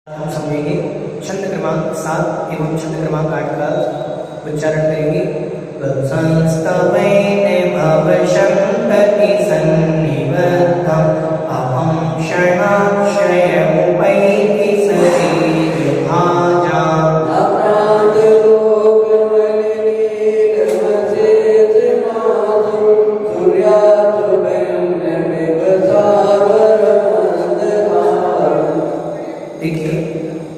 हम समझेंगे छंद क्रमांक 7 एवं छंद क्रमांक 8 का उच्चारण करेंगे। संस्तवेन भवशंतति सन्निबद्धम् अहं क्षणाक्षयमुपैति शरीरभाजाम् देखिए,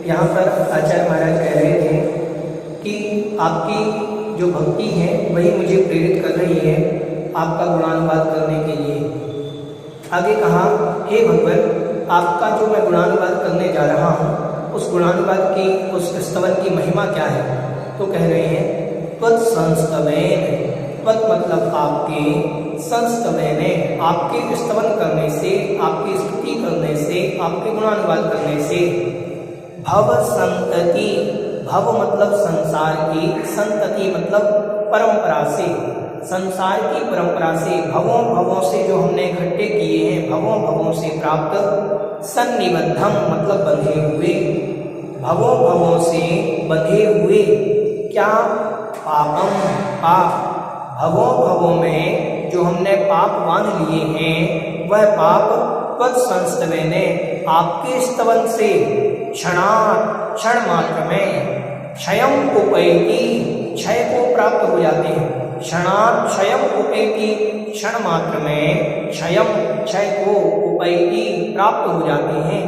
यहाँ पर आचार्य महाराज कह रहे थे कि आपकी जो भक्ति है वही मुझे प्रेरित कर रही है आपका गुणानुवाद करने के लिए। आगे कहा, हे भगवान, आपका जो मैं गुणानुवाद करने जा रहा हूँ उस गुणानुवाद की, उस स्तवन की महिमा क्या है? तो कह रहे हैं त्वत् संस्तवेन। त्वत् मतलब आपके, संस्तवेन आपके स्तवन करने से, आपकी स्तुति करने से, आपके गुणानुवाद करने से। भव संतति, भव मतलब संसार की, संतति मतलब परंपरा से, संसार की परंपरा से, भवों भवों से जो हमने इकट्ठे किए हैं, भवों भवों से प्राप्त। सन्निबद्धम मतलब बंधे हुए, भवों भवों से बंधे हुए। क्या? पापम, पाप। भवों भवों में जो हमने पाप बांध लिए हैं वह पाप त्वत्संस्तवेन आपके स्तवन से क्षणात्, क्षण मात्र में, क्षयम उपैति, क्षय को प्राप्त हो जाते हैं। क्षणात् क्षयम उपैति, क्षण मात्र में क्षयम, क्षय को, उपैति प्राप्त हो जाते हैं।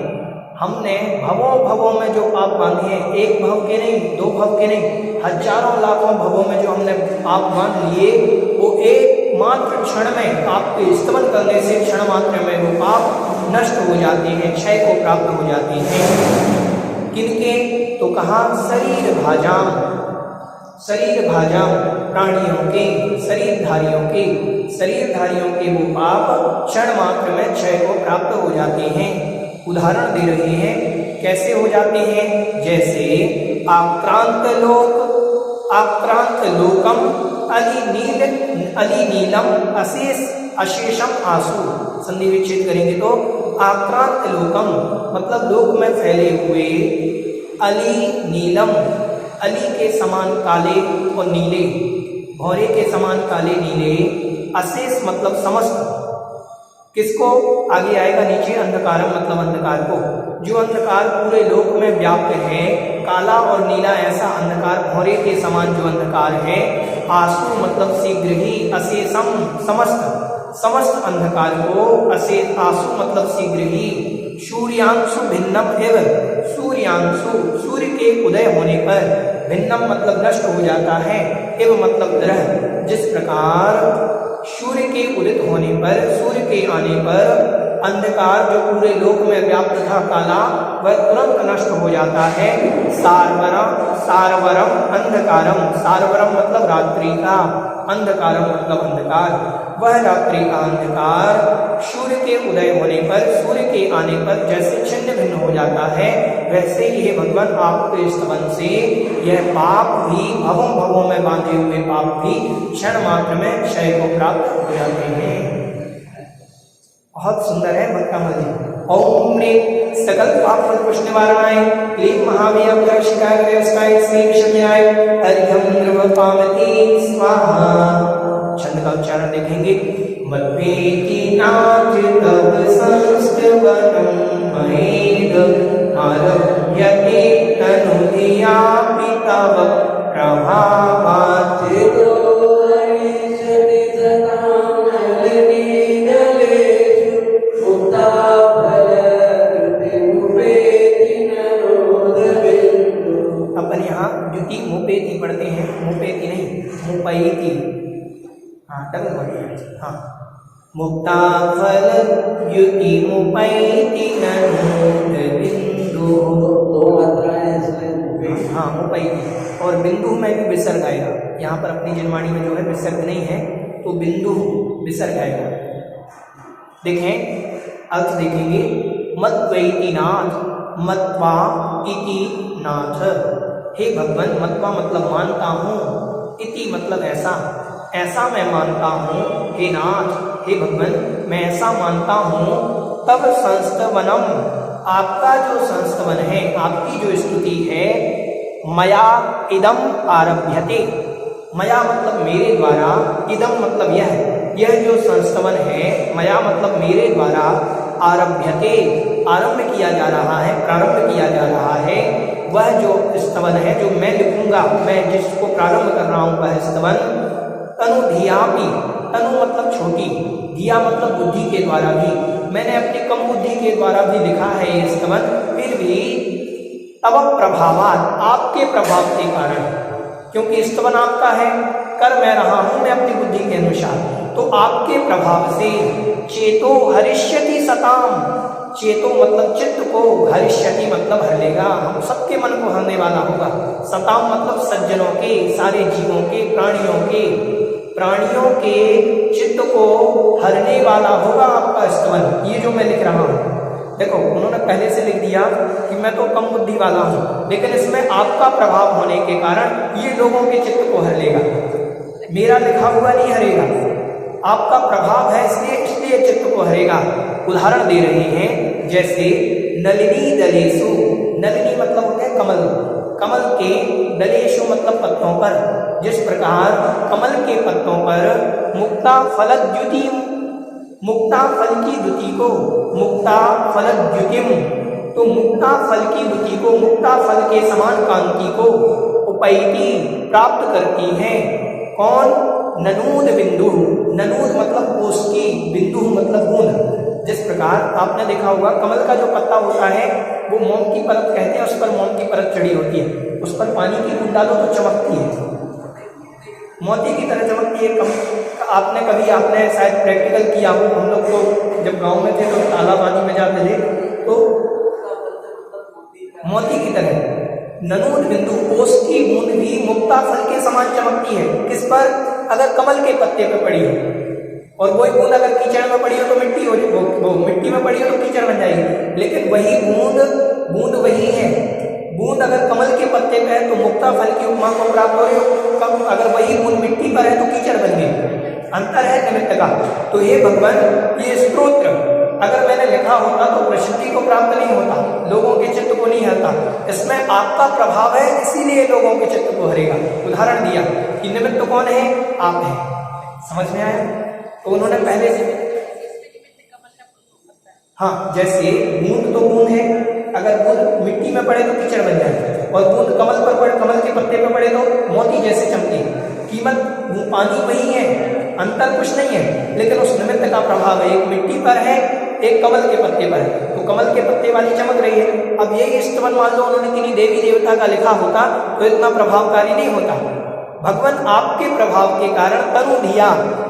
हमने भवों भवों में जो पाप बांधे हैं, एक भव के नहीं, दो भव के नहीं, हजारों लाखों भवों में जो हमने पाप बांध लिए, वो एक मात्र क्षण में आपके स्तवन करने से क्षण मात्र में वो पाप नष्ट हो जाते हैं, क्षय को प्राप्त हो जाते हैं। किनके? तो कहा शरीर भाजाम, शरीर भाजाम प्राणियों के, शरीरधारियों के, शरीरधारियों के वो पाप क्षण मात्र में क्षय को प्राप्त हो जाते हैं। उदाहरण दे रहे हैं कैसे हो जाते हैं। जैसे आक्रांत लोक, आक्रांत लोकम अलिनीलम अशेष अशेषम आंसू। संधि विच्छेद करेंगे तो आक्रांत लोकम मतलब लोक में फैले हुए, अली नीलम अली के समान काले और नीले, भौरे के समान काले नीले, अशेष मतलब समस्त। किसको? आगे आएगा नीचे, अंधकारम मतलब अंधकार को। जो अंधकार पूरे लोक में व्याप्त है, काला और नीला ऐसा अंधकार, भौरे के समान जो अंधकार है। आंसू मतलब शीघ्र ही, अशेषम समस्त, समस्त अंधकार को, अशेष आंसू मतलब शीघ्र ही। सूर्यांशु भिन्नम एवं, सूर्यांशु सूर्य के उदय होने पर, भिन्नम मतलब नष्ट हो जाता है, एवं मतलब ग्रह। जिस प्रकार सूर्य के उदित होने पर, सूर्य के आने पर अंधकार जो पूरे लोक में व्याप्त था काला, वह तुरंत नष्ट हो जाता है। सारवरम, सारवरम अंधकारम, सारवरम मतलब रात्रि का, अंधकारम मतलब अंधकार। वह रात्रि का अंधकार सूर्य के उदय होने पर, सूर्य के आने पर जैसे छिन्न भिन्न हो जाता है, वैसे ही भगवान आपके स्तवन से यह पाप भी, भवों भवों में बांधे हुए पाप भी क्षण मात्र में क्षय को प्राप्त हो जाते हैं। बहुत सुंदर है भक्तामल जी। ओम ह्रीं सकल पाप पुष्ट निवारणाय, क्लीं महावीर शिकाय व्यवस्थाय, श्री विष्णुयाय अर्घ्यं ध्रुव पामति स्वाहा। छंद का उच्चारण देखेंगे। मद्वेति नाथ तव संस्तवनं महेद आरभ्यते तनुधियापि तव प्रभावात्। अपन यहाँ द्युति मुपेति पढ़ते हैं, मुपेति नहीं, मुपैति। हाँ, डबल वर्ड। हाँ, मुक्ता फल द्युति मुपैति ननोद बिंदु। दो मात्राएं इसमें। हाँ, मुपैति। और बिंदु में भी विसर्ग आएगा। यहाँ पर अपनी जनवाणी में जो है विसर्ग नहीं है, तो बिंदु विसर्ग आएगा। देखें, अर्थ देखेंगे। मत्वैति नाथ, मत्वा इति नाथ। हे भगवान, मत्वा मतलब मानता हूँ, इति मतलब ऐसा, ऐसा मैं मानता हूँ। हे नाथ, हे भगवान, मैं ऐसा मानता हूँ। तब संस्तवनम, आपका जो संस्तवन है, आपकी जो स्तुति है, मया इदम आरभ्यते, मया मतलब मेरे द्वारा, इदम मतलब यह जो संस्तवन है, मया मतलब मेरे द्वारा, आरभ्यते आरंभ किया जा रहा है, प्रारंभ किया जा रहा है, वह जो स्तवन है जो मैं लिखूंगा, मैं जिसको प्रारंभ कर रहा हूं वह स्तवन, तनु धियापि, तनु मतलब छोटी, धिया मतलब बुद्धि के द्वारा भी, मैंने अपनी कम बुद्धि के द्वारा भी लिखा है ये स्तवन, फिर भी तव प्रभावात, आपके प्रभाव के कारण, क्योंकि स्तवन आपका है, कर मैं रहा हूं मैं अपनी बुद्धि के अनुसार, तो आपके प्रभाव से चेतो हरिष्यति सताम, चेतो मतलब चित्त को, हरिष्यति मतलब हर लेगा, हम सबके मन को हरने वाला होगा, सताम मतलब सज्जनों के, सारे जीवों के, प्राणियों के चित्त को हरने वाला होगा आपका स्तवन। ये जो मैं लिख रहा हूँ, देखो उन्होंने पहले से लिख दिया कि मैं तो कम बुद्धि वाला हूँ, लेकिन इसमें आपका प्रभाव होने के कारण ये लोगों के चित्त को हर लेगा, मेरा लिखा हुआ नहीं हरेगा, आपका प्रभाव है इसलिए चित्त को हरेगा। उदाहरण दे रहे हैं, जैसे नलिनी दलेषु, नलिनी मतलब होते हैं कमल, कमल के दलेषु मतलब पत्तों पर, जिस प्रकार कमल के पत्तों पर मुक्ता फलद्युति, मुक्ता फल की द्युति को, मुक्ता फलद्युतिम, तो मुक्ता फल की द्युति को, मुक्ता फल के समान कांति को उपैति प्राप्त करती है, कौन, ननूद बिंदु, ननूद मतलब कोष्ठी, बिंदु मतलब बूंद, जिस प्रकार आपने देखा होगा कमल का जो पत्ता होता है वो मोम की परत कहते हैं, उस पर मोम की परत चढ़ी होती है, उस पर पानी की बूंद डालो तो चमकती है, मोती की तरह चमकती है। आपने शायद प्रैक्टिकल किया हो, हम लोग तो जब गांव में थे तो तालाब आदि में जाते थे तो मोती की तरह ननूद बिंदु, ओस की बूंद भी मुक्ता फल के समान चमकती है, किस पर, अगर कमल के पत्ते पे पड़ी हो, और वही बूंद अगर कीचड़ में पड़ी हो तो मिट्टी हो, वो मिट्टी में पड़ी हो तो कीचड़ बन जाएगी, लेकिन वही बूंद वही है, बूंद अगर कमल के पत्ते पे है तो मुक्ता फल की उपमा को प्राप्त हो रही हो, अगर वही बूंद मिट्टी पर है तो कीचड़ बन गई, अंतर है निमित्त का। तो हे भगवान, ये स्तोत्र अगर मैंने लिखा होता तो प्रसिद्धि को प्राप्त नहीं होता, लोगों के चित्त को नहीं हरता, इसमें आपका प्रभाव है इसीलिए लोगों के चित्त को हरेगा। उदाहरण दिया कि निमित्त कौन है, आप हैं, समझ में आया। तो उन्होंने पहले से, हाँ, जैसे बूंद तो बूंद है, अगर बूंद मिट्टी में पड़े तो कीचड़ बन जाए, और बूंद कमल पर पड़े, कमल के पत्ते पर पड़े तो मोती जैसे चमके, कीमत पानी वही है, अंतर कुछ नहीं है, लेकिन उस निमित्त का प्रभाव है, एक मिट्टी पर है एक कमल के पत्ते पर है, तो कमल के पत्ते वाली चमक रही है। अब यही स्तवन मान लो उन्होंने किन्हीं देवी देवता का लिखा होता तो इतना प्रभावकारी नहीं होता। भगवान आपके प्रभाव के कारण, तनु धिया,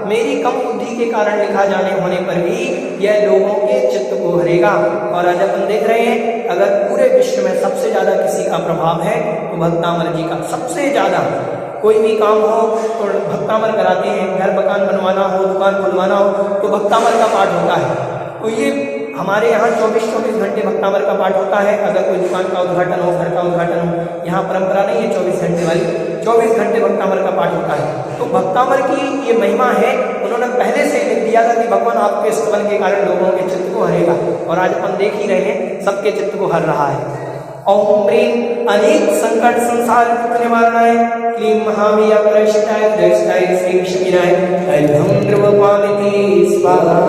मेरी कम बुद्धि के कारण लिखा जाने होने पर भी यह लोगों के चित्त को हरेगा। और आज अपन देख रहे हैं, अगर पूरे विश्व में सबसे ज्यादा किसी का प्रभाव है तो भक्तामर जी का, सबसे ज्यादा। कोई भी काम हो तो भक्तामर कराते हैं, घर मकान बनवाना हो, दुकान खुलवाना हो तो भक्तामर का पाठ होता है। तो ये हमारे यहाँ 24 घंटे भक्तामर का पाठ होता है। अगर कोई दुकान का उद्घाटन हो, घर का उद्घाटन हो, यहाँ परंपरा नहीं है 24 घंटे वाली, 24 घंटे भक्तामर का पाठ होता है। तो भक्तामर की ये महिमा है, उन्होंने पहले से लिख दिया था कि भगवान आपके स्तवन के कारण लोगों के चित्त को हरेगा, और आज अपन देख ही रहे हैं सबके चित्त को हर रहा है। ओम प्रेम अनेक संकट संसार निवारणाय, क्लीं महावीर प्रशिताय दृष्टाय श्री शमीनाय, अभ्यं ध्रुव स्वाहा।